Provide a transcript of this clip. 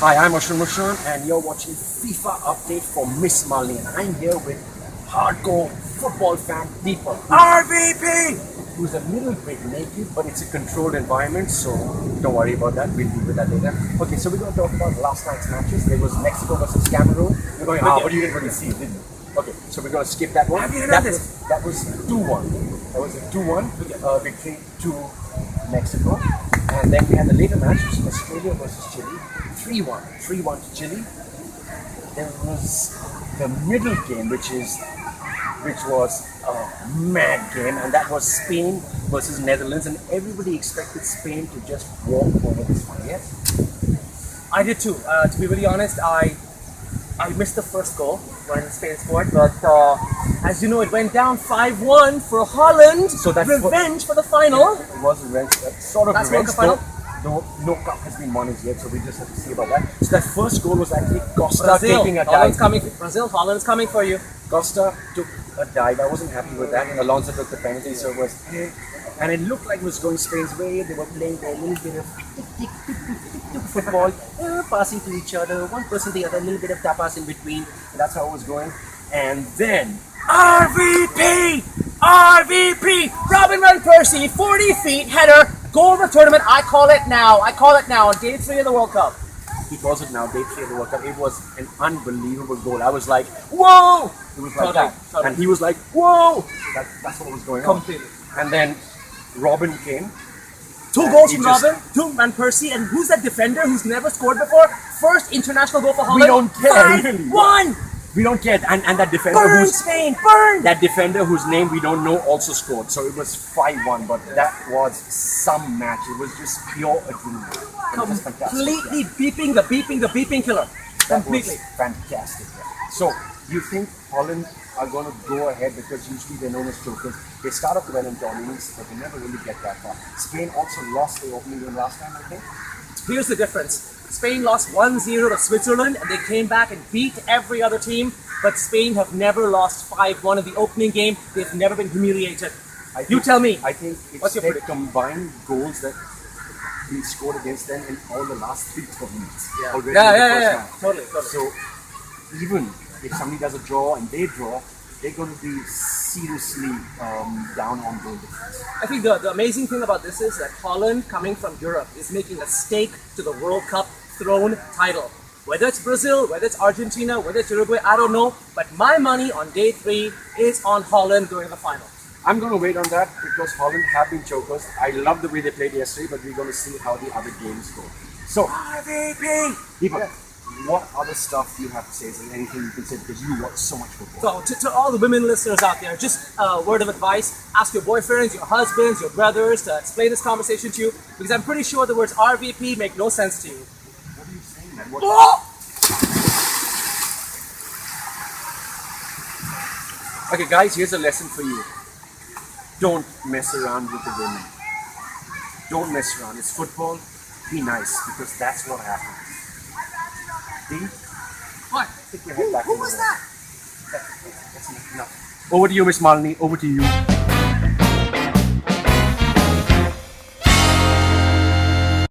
Hi, I'm Mushran and you're watching FIFA update for MissMalini. And I'm here with hardcore football fan Deepak, RVP! who's a little bit naked, but it's a controlled environment, so don't worry about that. We'll deal with that later. Okay, so we're going to talk about last night's matches. There was Mexico versus Cameroon. We're going, but you didn't really see it, did you? Okay, so we're going to skip that one. Have you done this? That was 2-1. That was a 2-1 victory to Mexico. And then we had the later match, which was Australia versus Chile. 3-1 to Chile. There was the middle game, which was a mad game, and that was Spain versus Netherlands, and everybody expected Spain to just walk over this one. Yes, I did too. To be really honest, I missed the first goal when Spain scored, but as you know, it went down 5-1 for Holland. So that's revenge for the final. It was revenge, sort of That's revenge. World Cup No cup has been won as yet, so we just have to see about that. So that first goal was actually Costa taking a dive. Holland's coming for you. Costa took a dive. I wasn't happy with that, and Alonso took the penalty, so it was. And it looked like it was going Spain's way. They were playing their little bit of football, passing to each other, one person the other, a little bit of tapas in between. And that's how it was going. And then RVP! Robin Van Persie, 40 feet, header, goal of the tournament. I call it now on day 3 of the World Cup. he calls it now, day 3 of the World Cup. It was an unbelievable goal. I was like, whoa! It was like that. Totally. And he was like, whoa! That's what was going on. Completely. And then Robin came. 2 goals from Robin, 2 Van Persie, and who's that defender who's never scored before? First international goal for Holland. We don't care, really. 5-1! We don't care. And that defender Burn, Spain, burn! that defender whose name we don't know also scored. So it was 5-1, but that was some match. It was just pure adrenaline. It was just fantastic. Completely beeping the beeping killer. That Completely. was fantastic. So, you think Holland are going to go ahead, because usually they're known as chokers. They start off well in tournaments, but they never really get that far. Spain also lost the opening game last time, I think. Here's the difference. Spain lost 1-0 to Switzerland, and they came back and beat every other team, but Spain have never lost 5-1 in the opening game. They've never been humiliated. You tell me. I think it's their combined goals that we scored against them in all the last 3 tournaments. Already in the first round. Totally. So, even if somebody does a draw and they draw, they're going to be seriously down on goal difference. I think the amazing thing about this is that Holland, coming from Europe, is making a stake to the World Cup throne title. Whether it's Brazil, whether it's Argentina, whether it's Uruguay, I don't know. But my money on day 3 is on Holland going to the final. I'm going to wait on that because Holland have been chokers. I love the way they played yesterday, but we're going to see how the other games go. So, RVP! Deepak, what other stuff do you have to say? Is there anything you can say, because you watch so much football? So, to all the women listeners out there, just a word of advice. Ask your boyfriends, your husbands, your brothers to explain this conversation to you, because I'm pretty sure the words RVP make no sense to you. What are you saying, man? Okay, guys, here's a lesson for you. Don't mess around with the women. Don't mess around. It's football. Be nice, because that's what happens. What? Take your head back. Who was that? That's enough. Over to you, MissMalini. Over to you.